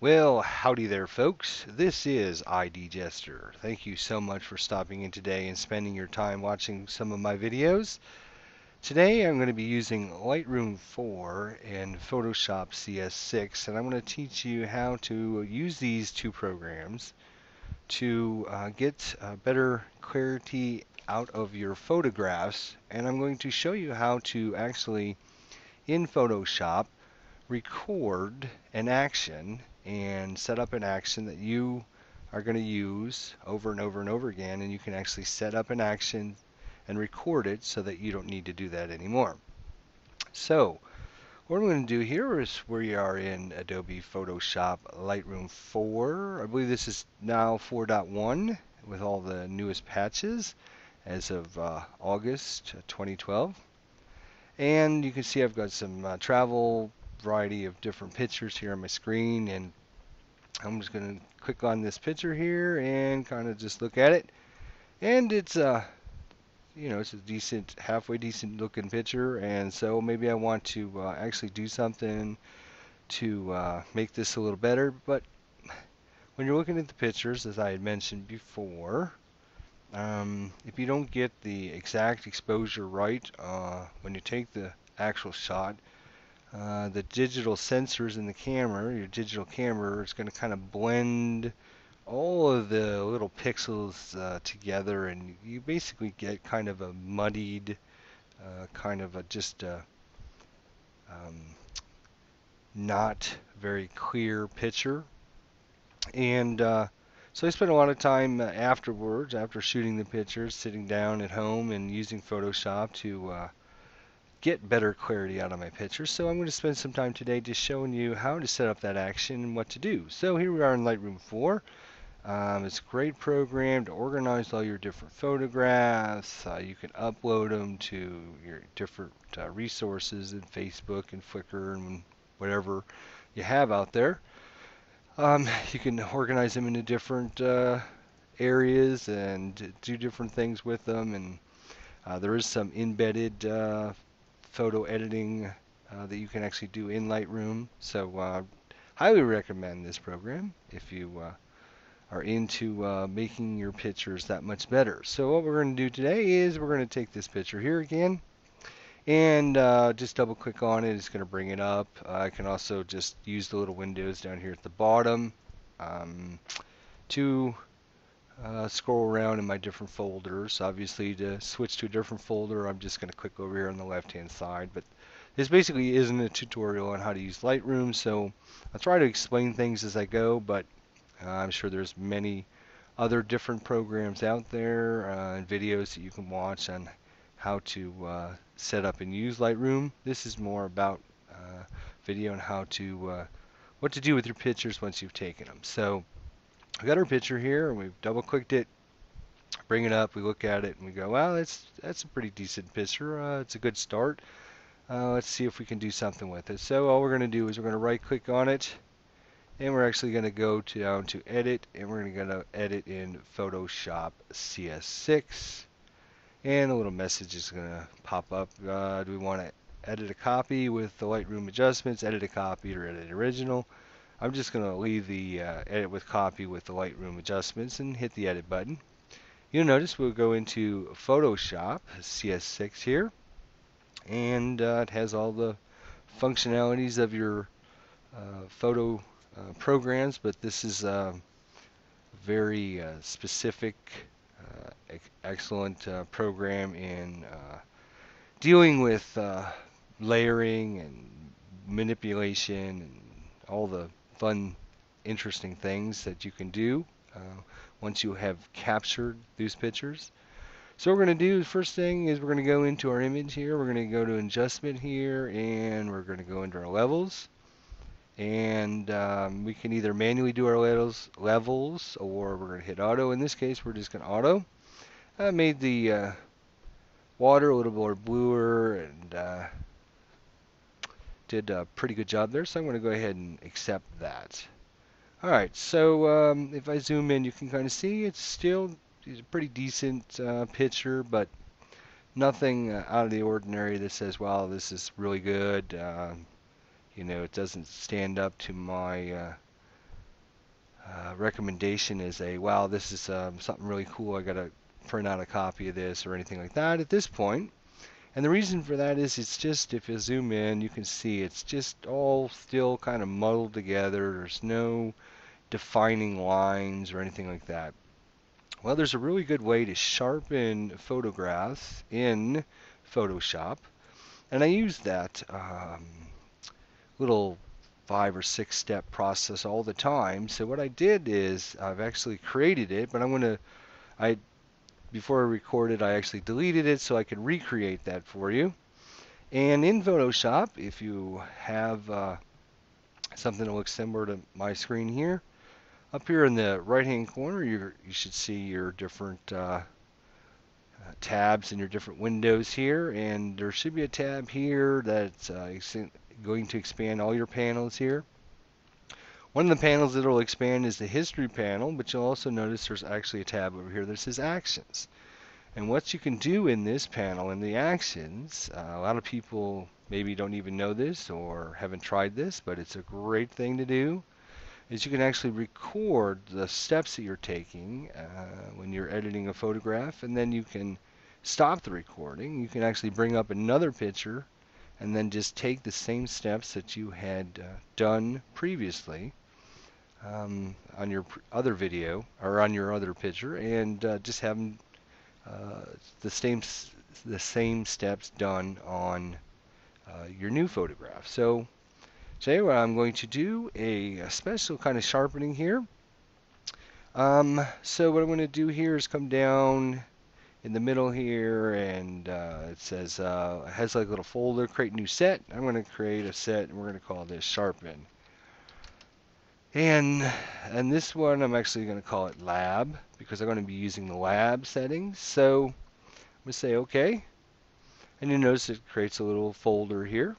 Well, howdy there, folks. This is ID Jester. Thank you so much for stopping in today and spending your time watching some of my videos. Today I'm going to be using Lightroom 4 and Photoshop CS6, and I'm going to teach you how to use these two programs to get better clarity out of your photographs. And I'm going to show you how to actually, in Photoshop, record an action and set up an action that you are going to use over and over and over again, and you can actually set up an action and record it so that you don't need to do that anymore. So what I'm going to do here is we are in Adobe Photoshop Lightroom 4. I believe this is now 4.1 with all the newest patches as of August 2012. And you can see I've got some travel variety of different pictures here on my screen, and I'm just going to click on this picture here and kind of just look at it. And it's it's a decent, halfway decent looking picture, and so maybe I want to actually do something to make this a little better. But when you're looking at the pictures, as I had mentioned before, if you don't get the exact exposure right when you take the actual shot, the digital sensors in the camera, your digital camera, is going to kind of blend all of the little pixels together, and you basically get kind of a muddied, kind of a just um, not very clear picture. And so I spent a lot of time afterwards, after shooting the pictures, sitting down at home and using Photoshop to get better clarity out of my pictures. So I'm going to spend some time today just showing you how to set up that action and what to do. So here we are in Lightroom 4. It's a great program to organize all your different photographs. You can upload them to your different resources in Facebook and Flickr and whatever you have out there. You can organize them into different areas and do different things with them. And there is some embedded photo editing that you can actually do in Lightroom. So highly recommend this program if you are into making your pictures that much better. So what we're going to do today is we're going to take this picture here again and just double click on it. It's going to bring it up. I can also just use the little windows down here at the bottom to scroll around in my different folders. Obviously, to switch to a different folder, I'm just going to click over here on the left hand side. But this basically isn't a tutorial on how to use Lightroom, so I'll try to explain things as I go, but I'm sure there's many other different programs out there and videos that you can watch on how to set up and use Lightroom. This is more about video on how to what to do with your pictures once you've taken them. So we got our picture here, and we've double clicked it, bring it up, we look at it, and we go, well, that's a pretty decent picture. It's a good start. Let's see if we can do something with it. So all we're going to do is we're going to right click on it, and we're actually going to go down to edit, and we're going to edit in Photoshop CS6, and a little message is going to pop up. Do we want to edit a copy with the Lightroom adjustments, edit a copy, or edit original? I'm just going to leave the edit with copy with the Lightroom adjustments and hit the edit button. You'll notice we'll go into Photoshop CS6 here, and it has all the functionalities of your photo programs, but this is a very specific, excellent program in dealing with layering and manipulation and all the fun, interesting things that you can do once you have captured these pictures. So what we're going to do, the first thing is we're going to go into our image here. We're going to go to adjustment here, and we're going to go into our levels. And we can either manually do our levels, or we're going to hit auto. In this case, we're just going to auto. I made the water a little more bluer, and did a pretty good job there, so I'm going to go ahead and accept that. Alright, so if I zoom in, you can kind of see it's a pretty decent picture, but nothing out of the ordinary that says, wow, this is really good. It doesn't stand up to my recommendation is wow, this is something really cool. I gotta print out a copy of this or anything like that at this point. And the reason for that is it's just, if you zoom in, you can see it's just all still kind of muddled together. There's no defining lines or anything like that. Well, there's a really good way to sharpen photographs in Photoshop, and I use that little 5 or 6 step process all the time. So what I did is I've actually created it, but I before I recorded, I actually deleted it so I could recreate that for you. And in Photoshop, if you have something that looks similar to my screen here, up here in the right-hand corner, you should see your different tabs and your different windows here, and there should be a tab here that's going to expand all your panels here. One of the panels that will expand is the history panel, but you'll also notice there's actually a tab over here that says actions. And what you can do in this panel, in the actions, a lot of people maybe don't even know this or haven't tried this, but it's a great thing to do, is you can actually record the steps that you're taking when you're editing a photograph, and then you can stop the recording. You can actually bring up another picture and then just take the same steps that you had done previously on your other video or on your other picture, and just have them uh, the same steps done on your new photograph. So today what I'm going to do a special kind of sharpening here. So what I'm going to do here is come down in the middle here, and it says it has like a little folder, create new set. I'm going to create a set, and we're going to call this Sharpen. And this one I'm actually going to call it Lab because I'm going to be using the Lab settings. So I'm going to say OK, and you notice it creates a little folder here.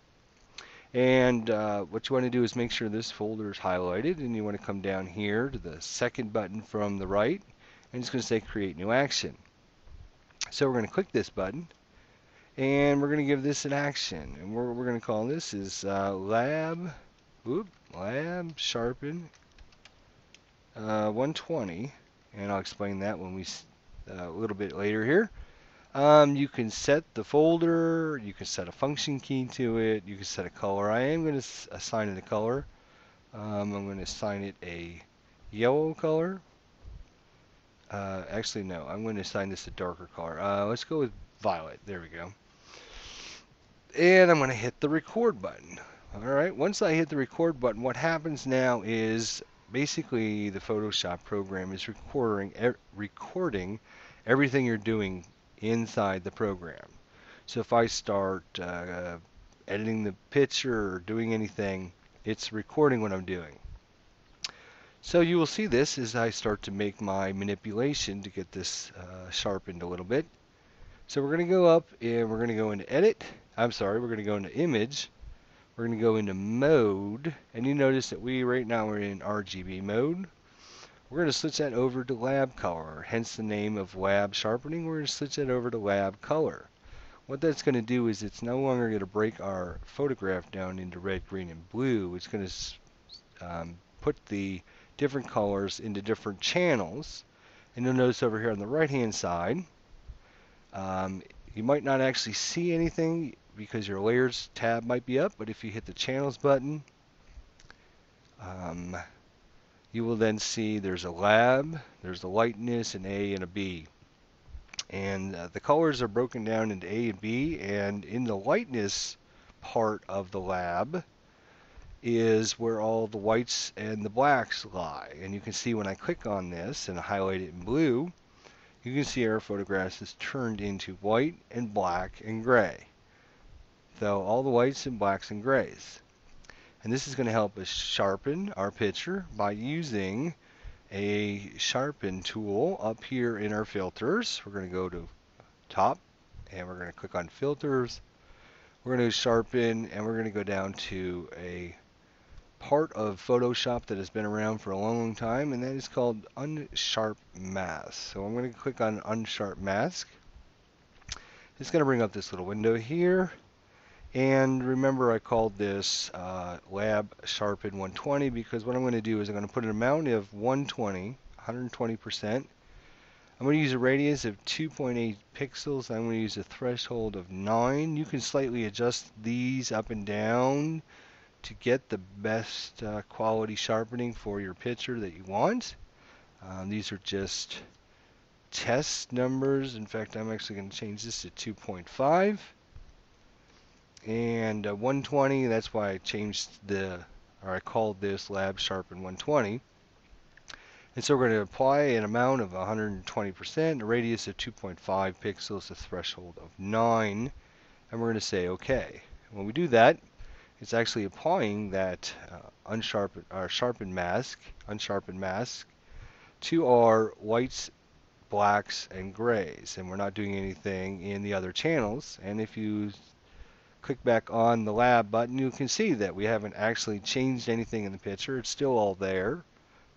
And what you want to do is make sure this folder is highlighted, and you want to come down here to the second button from the right, and it's going to say Create New Action. So we're going to click this button, and we're going to give this an action, and what we're going to call this is Lab Sharpen 120, and I'll explain that when we a little bit later here. You can set the folder, you can set a function key to it, you can set a color. I am going to assign it a color. I'm going to assign it a yellow color. Actually, no, I'm going to assign this a darker color. Let's go with violet. There we go. And I'm going to hit the record button. Alright, once I hit the record button, what happens now is basically the Photoshop program is recording everything you're doing inside the program. So if I start editing the picture or doing anything, it's recording what I'm doing. So you will see this as I start to make my manipulation to get this sharpened a little bit. So we're going to go up and we're going to go into edit. I'm sorry, we're going to go into image. We're going to go into mode, and you notice that right now we're in RGB mode. We're going to switch that over to lab color, hence the name of lab sharpening. We're going to switch that over to lab color. What that's going to do is it's no longer going to break our photograph down into red, green, and blue. It's going to put the different colors into different channels. And you'll notice over here on the right hand side, you might not actually see anything because your layers tab might be up, but if you hit the channels button, you will then see there's a lab, there's a lightness, an A, and a B. And the colors are broken down into A and B, and in the lightness part of the lab is where all the whites and the blacks lie. And you can see when I click on this and highlight it in blue, you can see our photographs is turned into white and black and gray. So all the whites and blacks and grays. And this is going to help us sharpen our picture by using a sharpen tool up here in our filters. We're going to go to top and we're going to click on filters. We're going to sharpen and we're going to go down to a part of Photoshop that has been around for a long, long time, and that is called unsharp mask. So I'm going to click on unsharp mask. It's going to bring up this little window here. And remember, I called this Lab Sharpen 120 because what I'm going to do is I'm going to put an amount of 120, 120%. I'm going to use a radius of 2.8 pixels. I'm going to use a threshold of 9. You can slightly adjust these up and down to get the best quality sharpening for your picture that you want. These are just test numbers. In fact, I'm actually going to change this to 2.5 and 120. That's why I changed I called this Lab Sharpen 120. And so we're going to apply an amount of 120%, a radius of 2.5 pixels, a threshold of 9, and we're going to say OK. When we do that, it's actually applying that unsharpened mask to our whites, blacks, and grays, and we're not doing anything in the other channels. And if you click back on the lab button, you can see that we haven't actually changed anything in the picture. It's still all there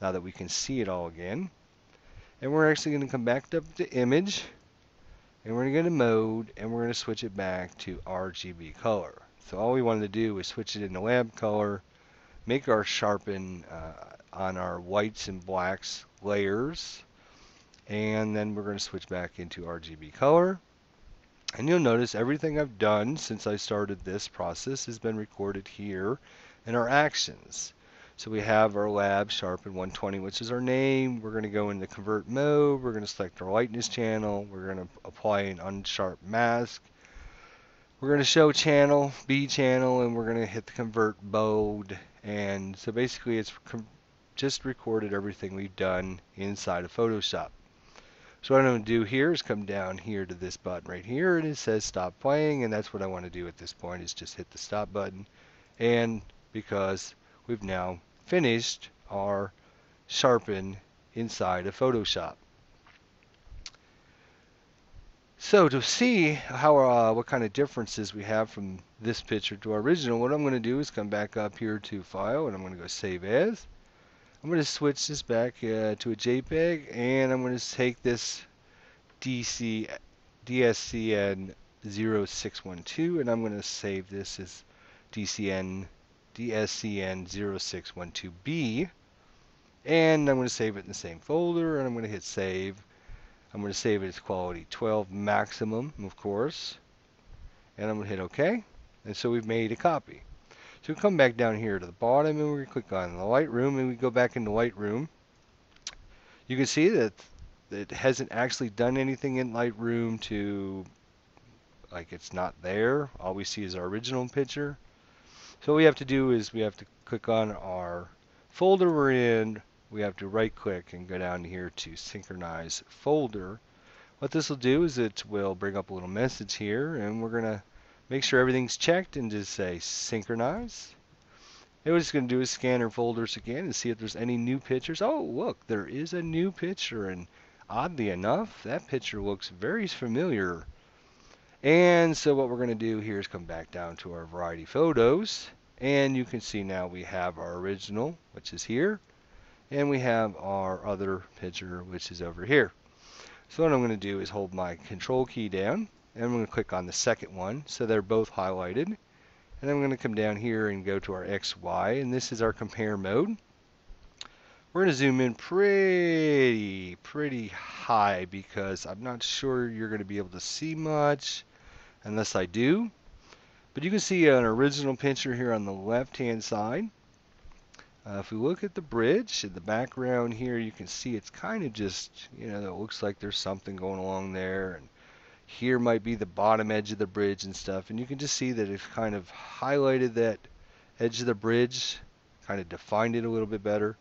now that we can see it all again. And we're actually going to come back up to image, and we're going to go to mode, and we're going to switch it back to RGB color. So all we wanted to do is switch it into lab color, make our sharpen on our whites and blacks layers, and then we're going to switch back into RGB color. And you'll notice everything I've done since I started this process has been recorded here in our actions. So we have our Lab Sharpen 120, which is our name. We're going to go into convert mode. We're going to select our lightness channel. We're going to apply an unsharp mask. We're going to show channel, B channel, and we're going to hit the convert mode. And so basically it's just recorded everything we've done inside of Photoshop. So what I'm going to do here is come down here to this button right here, and it says stop playing, and that's what I want to do at this point, is just hit the stop button. And because we've now finished our sharpen inside of Photoshop. So to see how what kind of differences we have from this picture to our original, what I'm going to do is come back up here to File, and I'm going to go Save As. I'm going to switch this back to a JPEG, and I'm going to take this DSCN 0612, and I'm going to save this as DSCN 0612B, and I'm going to save it in the same folder, and I'm going to hit save. I'm going to save it as quality 12 maximum, of course, and I'm going to hit OK, and so we've made a copy. So we come back down here to the bottom, and we're going to click on the Lightroom, and we go back into Lightroom. You can see that it hasn't actually done anything in Lightroom to, like, it's not there. All we see is our original picture. So what we have to do is we have to click on our folder we're in. We have to right click and go down here to synchronize folder. What this will do is it will bring up a little message here, and we're going to make sure everything's checked and just say synchronize. And what it's going to do is scan our folders again and see if there's any new pictures. Oh, look, there is a new picture, and oddly enough, that picture looks very familiar. And so what we're going to do here is come back down to our variety photos, and you can see now we have our original, which is here, and we have our other picture, which is over here. So what I'm going to do is hold my control key down, and I'm going to click on the second one so they're both highlighted. And I'm going to come down here and go to our XY, and this is our compare mode. We're going to zoom in pretty high because I'm not sure you're going to be able to see much unless I do. But you can see an original picture here on the left hand side. If we look at the bridge in the background here, you can see it's kind of just, it looks like there's something going along there. And here might be the bottom edge of the bridge and stuff. And you can just see that it's kind of highlighted that edge of the bridge, kind of defined it a little bit better.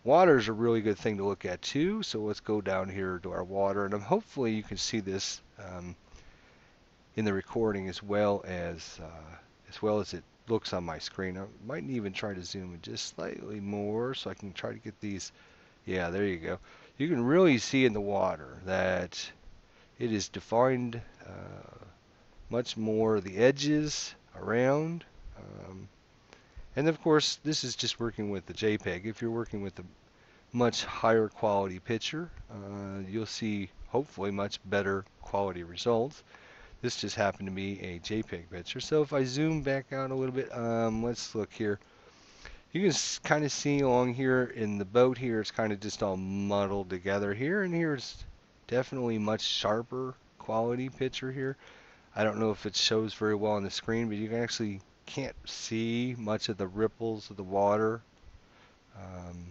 Water is a really good thing to look at too. So let's go down here to our water. And hopefully you can see this in the recording as well as it looks on my screen. I might even try to zoom in just slightly more so I can try to get these. Yeah, there you go. You can really see in the water that it is defined much more the edges around. And of course, this is just working with the JPEG. If you're working with a much higher quality picture, you'll see hopefully much better quality results. This just happened to be a JPEG picture. So if I zoom back out a little bit, let's look here. You can kind of see along here in the boat here, it's kind of just all muddled together here, and here's definitely much sharper quality picture here. I don't know if it shows very well on the screen, but you can actually can't see much of the ripples of the water um,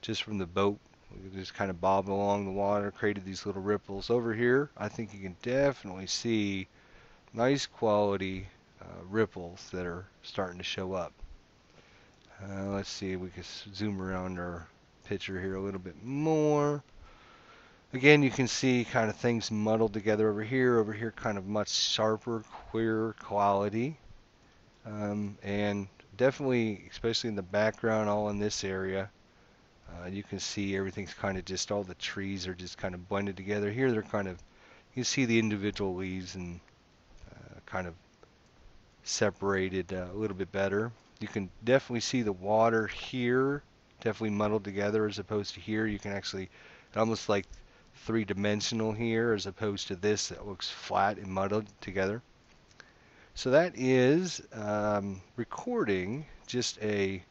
just from the boat. We just kind of bobbed along the water, created these little ripples. Over here, I think you can definitely see nice quality ripples that are starting to show up. Let's see if we can zoom around our picture here a little bit more. Again, you can see kind of things muddled together over here. Over here, kind of much sharper, clearer quality. And definitely, especially in the background, all in this area, you can see everything's kind of just, all the trees are just kind of blended together. Here, they're kind of, you can see the individual leaves and kind of separated a little bit better. You can definitely see the water here, definitely muddled together as opposed to here. You can actually, almost like three-dimensional here as opposed to this that looks flat and muddled together. So that is recording just a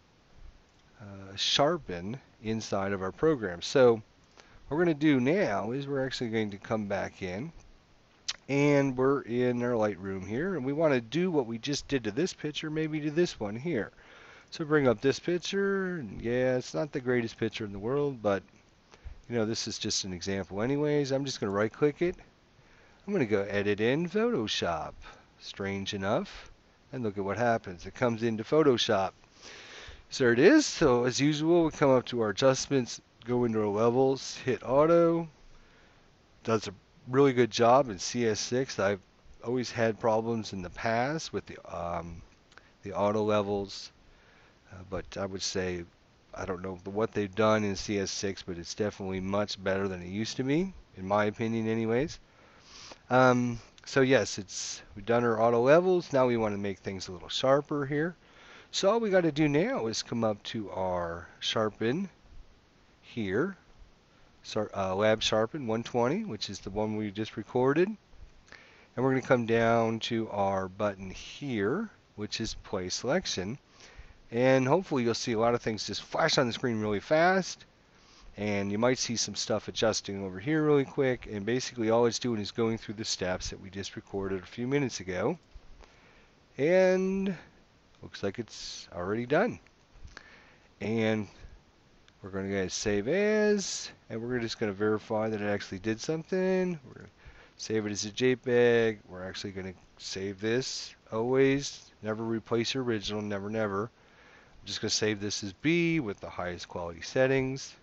Sharpen inside of our program. So what we're going to do now is we're actually going to come back in, and we're in our Lightroom here, and we want to do what we just did to this picture, maybe to this one here. So bring up this picture. Yeah, it's not the greatest picture in the world, but you know, this is just an example anyways. I'm just going to right click it. I'm going to go edit in Photoshop. Strange enough. And look at what happens. It comes into Photoshop. So there it is. So as usual, we come up to our adjustments, go into our levels, hit auto. Does a really good job in CS6. I've always had problems in the past with the auto levels, but I would say I don't know what they've done in CS6, but it's definitely much better than it used to be, in my opinion, anyways. So yes, we've done our auto levels. Now we want to make things a little sharper here. So all we got to do now is come up to our Sharpen here, Lab Sharpen 120, which is the one we just recorded. And we're going to come down to our button here, which is Play Selection. And hopefully you'll see a lot of things just flash on the screen really fast. And you might see some stuff adjusting over here really quick. And basically all it's doing is going through the steps that we just recorded a few minutes ago. And looks like it's already done. And we're going to go save as. And we're just going to verify that it actually did something. We're going to save it as a JPEG. We're actually going to save this always. Never replace your original. Never, never. I'm just going to save this as B with the highest quality settings.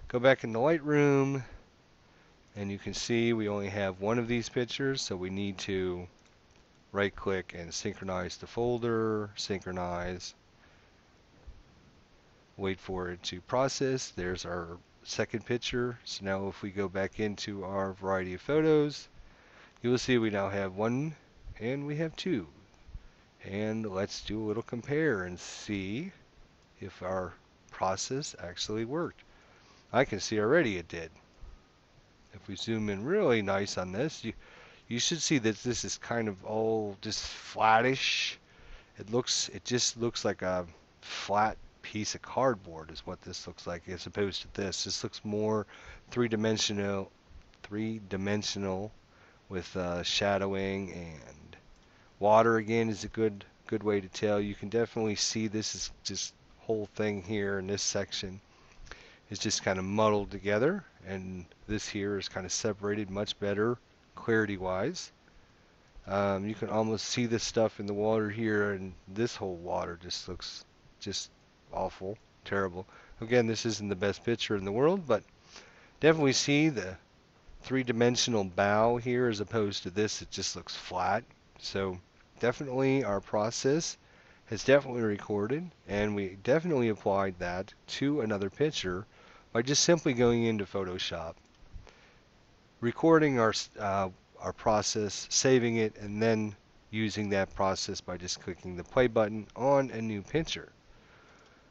Go back into Lightroom, and you can see we only have one of these pictures, so we need to right click and synchronize the folder, synchronize, wait for it to process. There's our second picture. So now if we go back into our variety of photos, you will see we now have one and we have two. And let's do a little compare and see if our process actually worked. I can see already it did. If we zoom in really nice on this, you should see that this is kind of all just flattish. It just looks like a flat piece of cardboard is what this looks like as opposed to this. This looks more three-dimensional with shadowing, and water again is a good way to tell. You can definitely see this is just whole thing here in this section is just kind of muddled together, and this here is kind of separated much better clarity wise. You can almost see this stuff in the water here, and this whole water just looks just awful, terrible. Again, this isn't the best picture in the world, but definitely see the three-dimensional bow here as opposed to this. It just looks flat. So definitely our process has definitely recorded, and we definitely applied that to another picture by just simply going into Photoshop, recording our process, saving it, and then using that process by just clicking the play button on a new picture.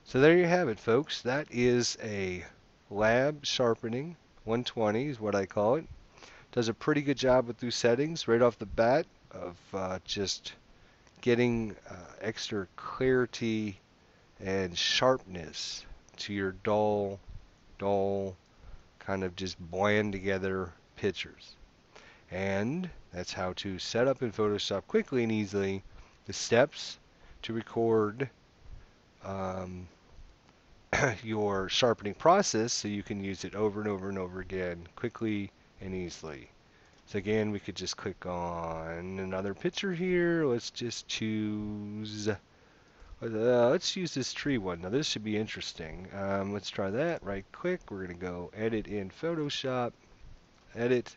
So there you have it, folks. That is a lab sharpening 120 is what I call it. does a pretty good job with those settings right off the bat of just getting extra clarity and sharpness to your dull, kind of just blend together pictures. And that's how to set up in Photoshop quickly and easily the steps to record um, your sharpening process so you can use it over and over and over again quickly and easily. So again, we could just click on another picture here. Let's just choose, let's use this tree one. Now this should be interesting. Let's try that. Right click. We're going to go edit in Photoshop. Edit.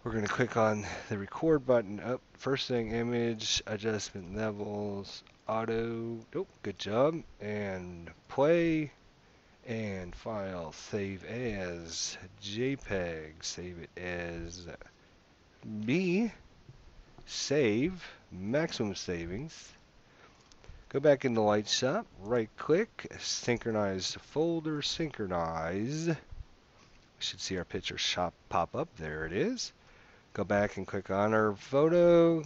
We're going to click on the record button. Up. First thing, image, adjustment levels, auto. Oh, good job. And play. And file, save as JPEG, save it as B, save, maximum savings. Go back into Lightroom, right click, synchronize folder, synchronize. We should see our picture shop pop up. There it is. Go back and click on our photo,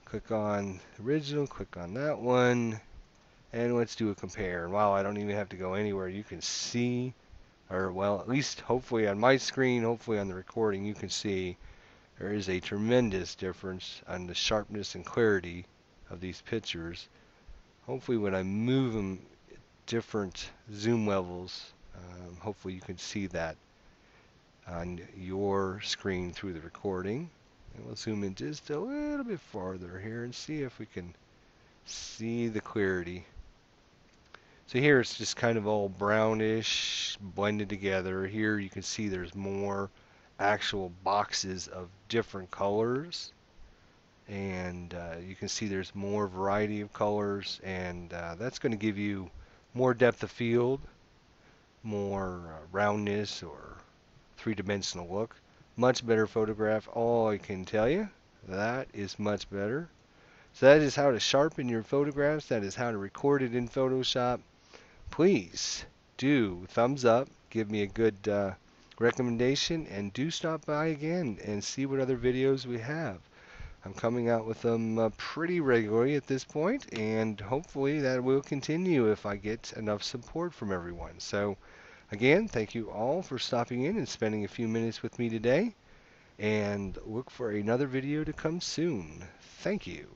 click on original, click on that one, and let's do a compare. And wow, I don't even have to go anywhere. You can see, or well, at least hopefully on my screen, hopefully on the recording, you can see there is a tremendous difference on the sharpness and clarity of these pictures. Hopefully when I move them different zoom levels, hopefully you can see that on your screen through the recording. And we'll zoom in just a little bit farther here and see if we can see the clarity. So here it's just kind of all brownish, blended together. Here you can see there's more actual boxes of different colors. And you can see there's more variety of colors. And that's going to give you more depth of field, more roundness or three-dimensional look. Much better photograph. All I can tell you, that is much better. So that is how to sharpen your photographs. That is how to record it in Photoshop. Please do thumbs up, give me a good recommendation, and do stop by again and see what other videos we have. I'm coming out with them pretty regularly at this point, and hopefully that will continue if I get enough support from everyone. So again, thank you all for stopping in and spending a few minutes with me today, and look for another video to come soon. Thank you.